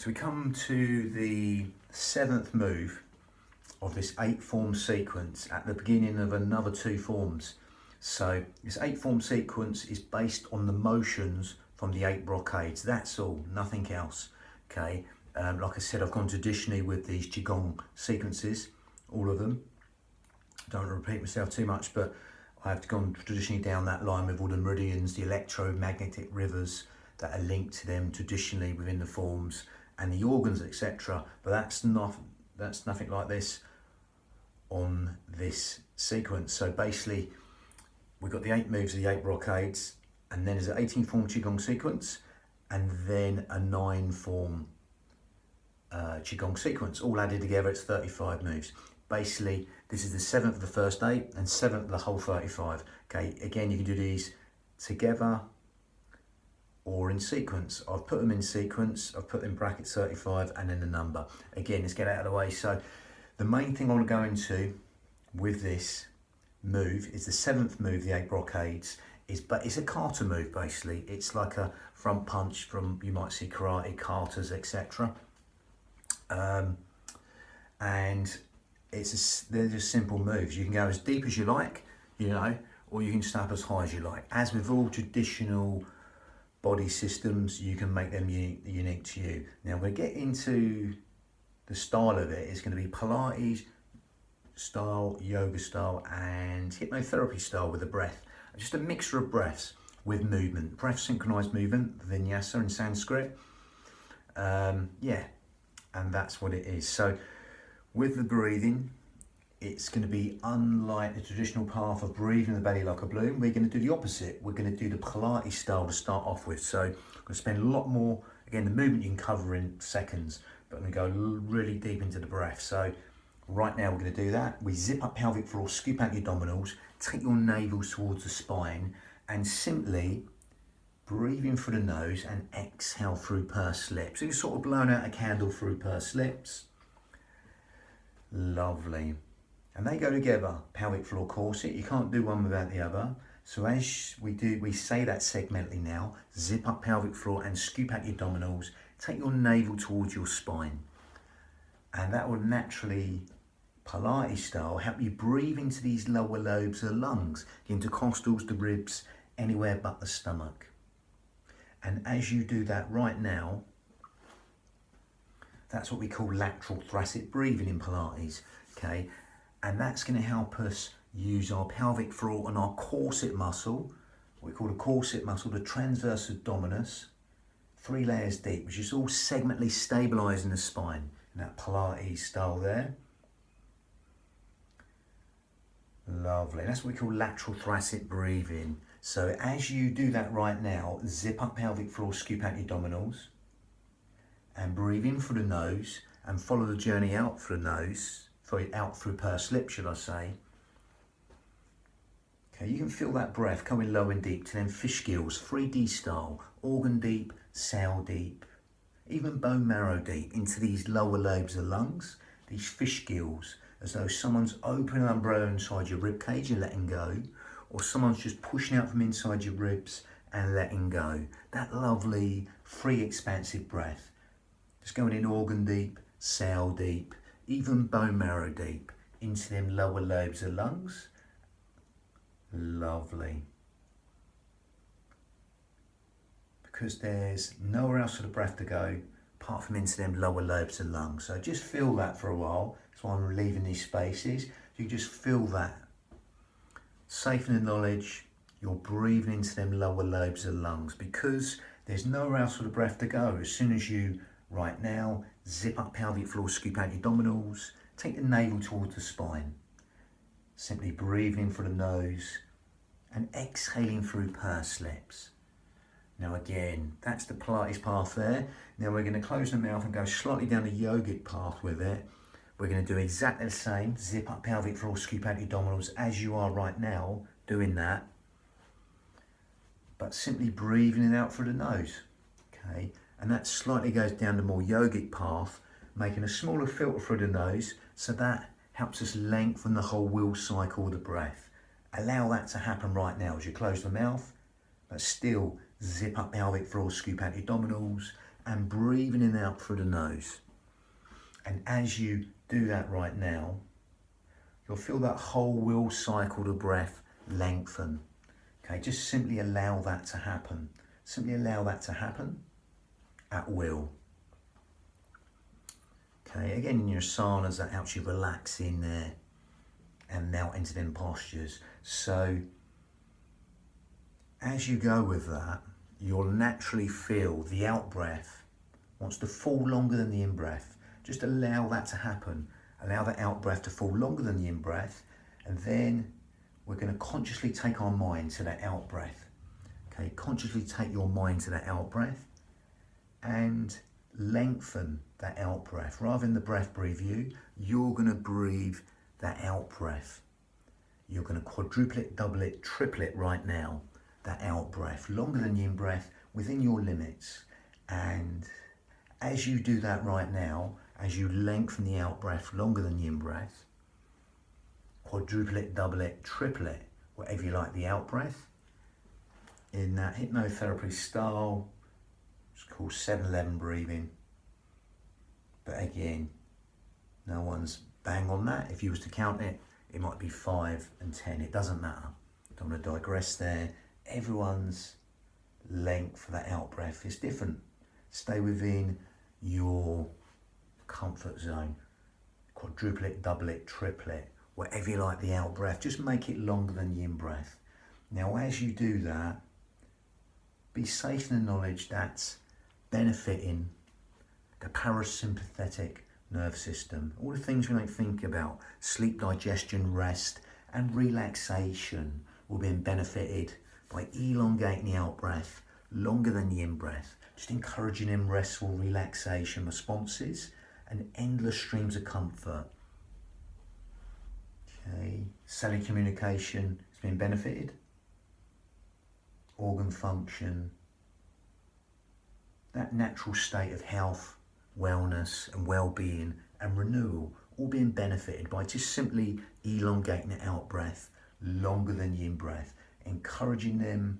So we come to the 7th move of this 8-form sequence at the beginning of another 2 forms. So this 8-form sequence is based on the motions from the 8 brocades. That's all, nothing else. Okay. Like I said, I've gone traditionally with these Qigong sequences, all of them. Don't want to repeat myself too much, but I've gone traditionally down that line with all the meridians, the electromagnetic rivers that are linked to them traditionally within the forms, and the organs, etc. But that's nothing like this on this sequence. So basically, we've got the 8 moves of the 8 brocades, and then there's an 18-form Qigong sequence, and then a 9-form Qigong sequence. All added together, it's 35 moves. Basically, this is the 7th of the first 8 and 7th of the whole 35. Okay, again, you can do these together or in sequence. I've put them in sequence, I've put in brackets 35 and then the number. Again, let's get out of the way. So the main thing I want to go into with this move is the 7th move, the 8 brocades, but it's a kata move basically. It's like a front punch from, you might see karate, katas, etc. And they're just simple moves. You can go as deep as you like, you know, or you can snap as high as you like. As with all traditional body systems, you can make them unique to you. Now we're going to get into the style of it. It's going to be Pilates style, yoga style, and hypnotherapy style with the breath. Just a mixture of breaths with movement. Breath synchronized movement, vinyasa in Sanskrit. Yeah, and that's what it is. So with the breathing, it's going to be unlike the traditional path of breathing the belly like a balloon. We're going to do the opposite. We're going to do the Pilates style to start off with. So I'm going to spend a lot more, again, the movement you can cover in seconds, but I'm going to go really deep into the breath. So right now we're going to do that. We zip up pelvic floor, scoop out your abdominals, take your navel towards the spine, and simply breathe in through the nose and exhale through pursed lips. So you're sort of blowing out a candle through pursed lips. Lovely. And they go together, pelvic floor corset. You can't do one without the other. So as we say that segmentally now. Zip up pelvic floor and scoop out your abdominals. Take your navel towards your spine. And that will naturally, Pilates style, help you breathe into these lower lobes of the lungs, the intercostals, the ribs, anywhere but the stomach. And as you do that right now, that's what we call lateral thoracic breathing in Pilates, okay? And that's going to help us use our pelvic floor and our corset muscle, what we call the corset muscle, the transverse abdominis, 3 layers deep, which is all segmentally stabilising the spine in that Pilates style there. Lovely. That's what we call lateral thoracic breathing. So as you do that right now, zip up pelvic floor, scoop out your abdominals, and breathe in through the nose and follow the journey out through the nose, out through pursed lips, should I say. Okay, you can feel that breath coming low and deep to them fish gills, 3D style, organ deep, cell deep, even bone marrow deep into these lower lobes of the lungs, these fish gills, as though someone's opening an umbrella inside your rib cage and letting go, or someone's just pushing out from inside your ribs and letting go. That lovely, free, expansive breath. Just going in organ deep, cell deep, even bone marrow deep, into them lower lobes of lungs. Lovely. Because there's nowhere else for the breath to go apart from into them lower lobes of lungs. So just feel that for a while. That's why I'm relieving these spaces. You just feel that. Safe in the knowledge you're breathing into them lower lobes of lungs, because there's nowhere else for the breath to go. As soon as you, right now, zip up pelvic floor, scoop out your abdominals, take the navel towards the spine. Simply breathing in through the nose and exhaling through pursed lips. Now again, that's the Pilates path there. Now we're going to close the mouth and go slightly down the yogic path with it. We're going to do exactly the same. Zip up pelvic floor, scoop out your abdominals as you are right now, doing that. But simply breathing it out through the nose. Okay, and that slightly goes down the more yogic path, making a smaller filter through the nose, so that helps us lengthen the whole wheel cycle of the breath. Allow that to happen right now as you close the mouth, but still zip up pelvic floor, scoop out your abdominals, and breathing in and out through the nose. And as you do that right now, you'll feel that whole will cycle of breath lengthen. Okay, just simply allow that to happen. Simply allow that to happen at will. Okay, again in your asanas, that helps you relax in there and now into them postures. So as you go with that, you'll naturally feel the out breath wants to fall longer than the in breath. Just allow that to happen. Allow that out breath to fall longer than the in breath, and then we're going to consciously take our mind to that out breath. Okay, consciously take your mind to that out breath and lengthen that out breath. Rather than the breath breathe you, you're going to breathe that out breath. You're going to quadruple it, double it, triple it right now. That out breath, longer than the in breath, within your limits. And as you do that right now, as you lengthen the out breath longer than the in breath, quadruple it, double it, triple it, whatever you like, the out breath. In that hypnotherapy style, it's called 7-11 breathing. But again, no one's bang on that. If you was to count it, it might be 5 and 10. It doesn't matter. Don't want to digress there. Everyone's length for that out breath is different. Stay within your comfort zone. Quadruple it, double it, triple it, whatever you like the out breath. Just make it longer than the in breath. Now as you do that, be safe in the knowledge that's benefiting the parasympathetic nerve system. All the things we don't think about, sleep, digestion, rest and relaxation will be benefited by elongating the out breath longer than the in breath, just encouraging them restful relaxation responses and endless streams of comfort. Okay, cellular communication has been benefited, organ function, that natural state of health, wellness and well-being and renewal, all being benefited by just simply elongating the out breath longer than the in breath, encouraging them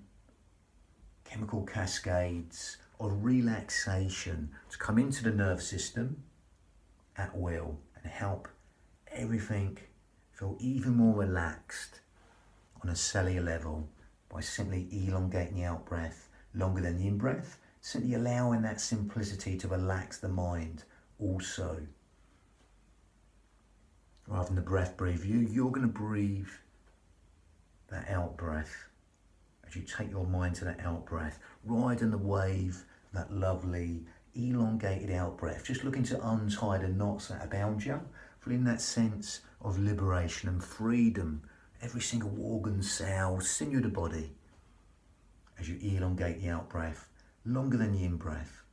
chemical cascades of relaxation to come into the nerve system at will and help everything feel even more relaxed on a cellular level by simply elongating the out breath longer than the in breath, simply allowing that simplicity to relax the mind also. Rather than the breath breathe you, you're going to breathe that out breath. As you take your mind to that out breath, riding the wave, that lovely elongated out breath, just looking to untie the knots that abound you, feeling that sense of liberation and freedom, every single organ, cell, sinew of the body, as you elongate the out breath longer than the in breath,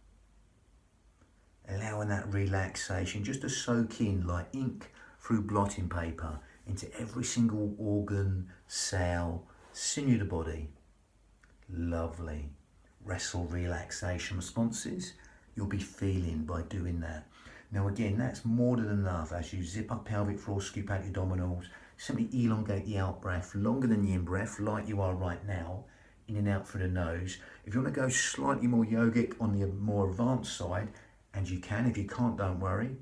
allowing that relaxation just to soak in like ink through blotting paper into every single organ, cell, sinew of the body. Lovely, restful relaxation responses you'll be feeling by doing that. Now again, that's more than enough. As you zip up pelvic floor, scoop out your abdominals, simply elongate the out breath longer than the in breath, like you are right now, in and out through the nose. If you want to go slightly more yogic on the more advanced side, and you can, if you can't, don't worry.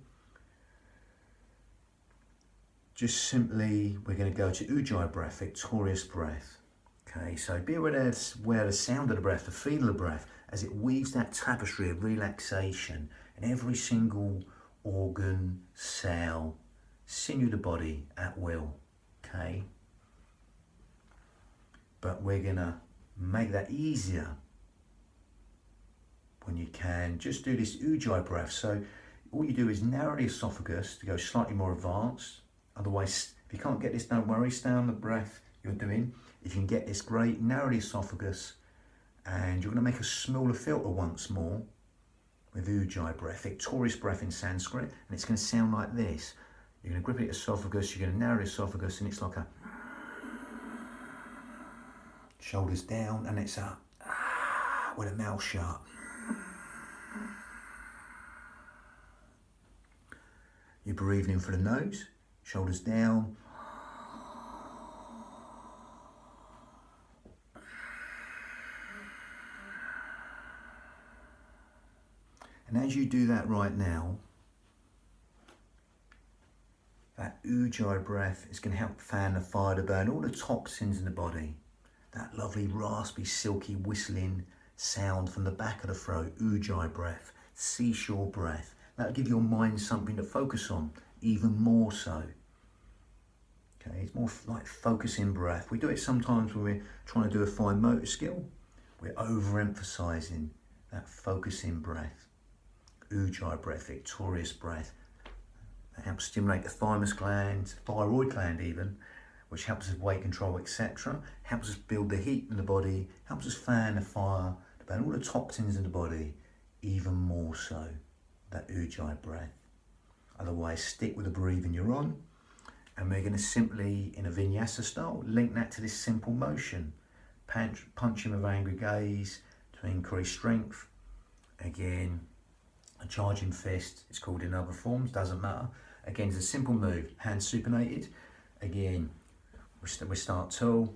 Just simply, we're going to go to Ujjayi breath, victorious breath. Okay, so be aware the sound of the breath, the feel of the breath, as it weaves that tapestry of relaxation in every single organ, cell, sinew of the body at will. Okay, but we're going to make that easier when you can. Just do this Ujjayi breath. So all you do is narrow the esophagus to go slightly more advanced. Otherwise, if you can't get this, don't worry, stay on the breath you're doing. If you can get this, great. Narrow the esophagus, and you're going to make a smaller filter once more with Ujjayi breath, victorious breath in Sanskrit, and it's going to sound like this. You're going to grip the esophagus, you're going to narrow the esophagus, and it's like a shoulders down, and it's a with a mouth shut. You're breathing in through the nose, shoulders down. And as you do that right now, that ujjayi breath is going to help fan the fire to burn all the toxins in the body. That lovely raspy, silky, whistling sound from the back of the throat, ujjayi breath, seashore breath. That'll give your mind something to focus on, even more so. Okay, it's more like focusing breath. We do it sometimes when we're trying to do a fine motor skill. We're overemphasizing that focusing breath. Ujjayi breath, victorious breath. That helps stimulate the thymus gland, thyroid gland even, which helps us with weight control, etc. Helps us build the heat in the body, helps us fan the fire, to burn all the toxins in the body, even more so, that ujjayi breath. Otherwise, stick with the breathing you're on, and we're going to simply, in a vinyasa style, link that to this simple motion. Punching with angry gaze to increase strength. Again, a charging fist, it's called in other forms, doesn't matter. Again, it's a simple move, hands supinated. Again, we start tall,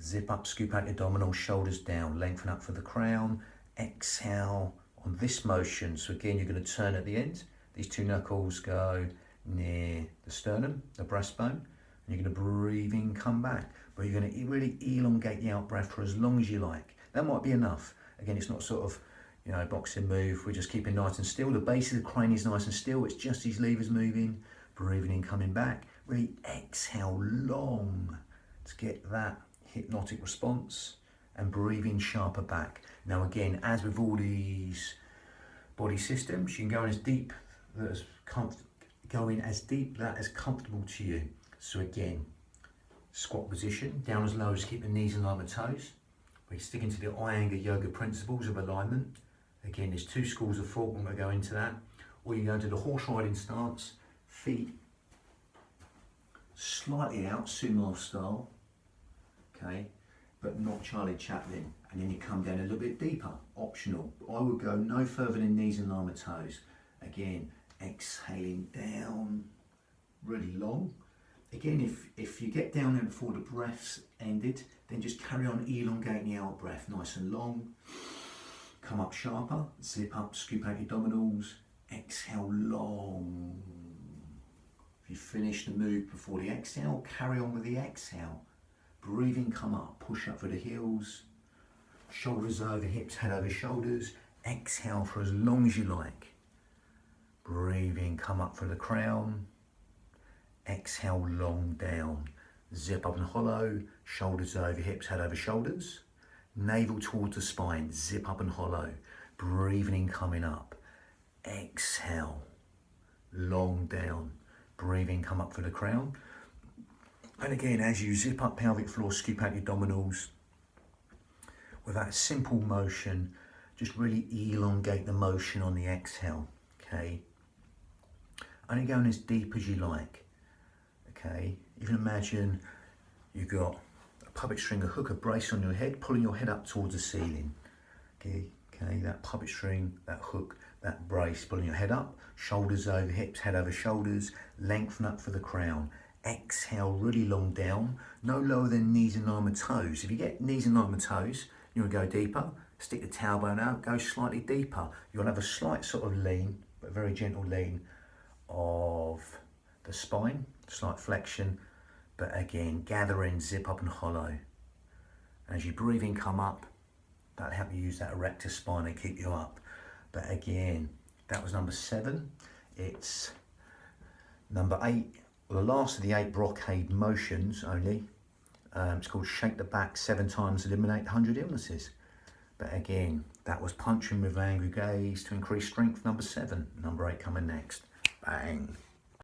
zip up, scoop out your abdominals, shoulders down, lengthen up for the crown, exhale on this motion. So again, you're going to turn at the end. These two knuckles go near the sternum, the breastbone, and you're going to breathe in, come back. But you're going to really elongate the out breath for as long as you like. That might be enough. Again, it's not sort of, you know, boxing move. We're just keeping nice and still. The base of the crane is nice and still. It's just these levers moving, breathing in, coming back. Really exhale long to get that hypnotic response and breathing sharper back. Now again, as with all these body systems, you can go in as deep that is comfortable to you. So again, squat position, down as low as keep the knees in line with toes. We're sticking to the Iyengar yoga principles of alignment. Again, there's two schools of thought when we go into that. Or you go into the horse riding stance, feet slightly out, sumo style, okay, but not Charlie Chaplin. And then you come down a little bit deeper, optional. I would go no further than knees in line with toes. Again, exhaling down, really long. Again, if you get down there before the breath's ended, then just carry on elongating the out breath, nice and long. Come up sharper, zip up, scoop out your abdominals, exhale long. If you finish the move before the exhale, carry on with the exhale. Breathing, come up, push up for the heels, shoulders over hips, head over shoulders. Exhale for as long as you like. Breathing, come up for the crown. Exhale long down. Zip up and hollow, shoulders over hips, head over shoulders. Navel towards the spine, zip up and hollow. Breathing in, coming up. Exhale, long down. Breathing, come up for the crown. And again, as you zip up pelvic floor, scoop out your abdominals. With that simple motion, just really elongate the motion on the exhale, okay? Only going as deep as you like, okay? You can imagine you've got a puppet string, a hook, a brace on your head, pulling your head up towards the ceiling, okay? That puppet string, that hook, that brace, pulling your head up, shoulders over hips, head over shoulders, lengthen up for the crown. Exhale really long down, no lower than knees in line with toes. If you get knees in line with toes, you want to go deeper, stick the tailbone out, go slightly deeper. You'll have a slight sort of lean, but very gentle lean of the spine, slight flexion, but again, gather in, zip up and hollow. As you breathe in, come up, that'll help you use that erector spine and keep you up. But again, that was number 7. It's number 8, well, the last of the 8 brocade motions only. It's called Shake the Back 7 times, eliminate 100 illnesses. But again, that was punching with angry gaze to increase strength, number 7. Number 8 coming next. Bang.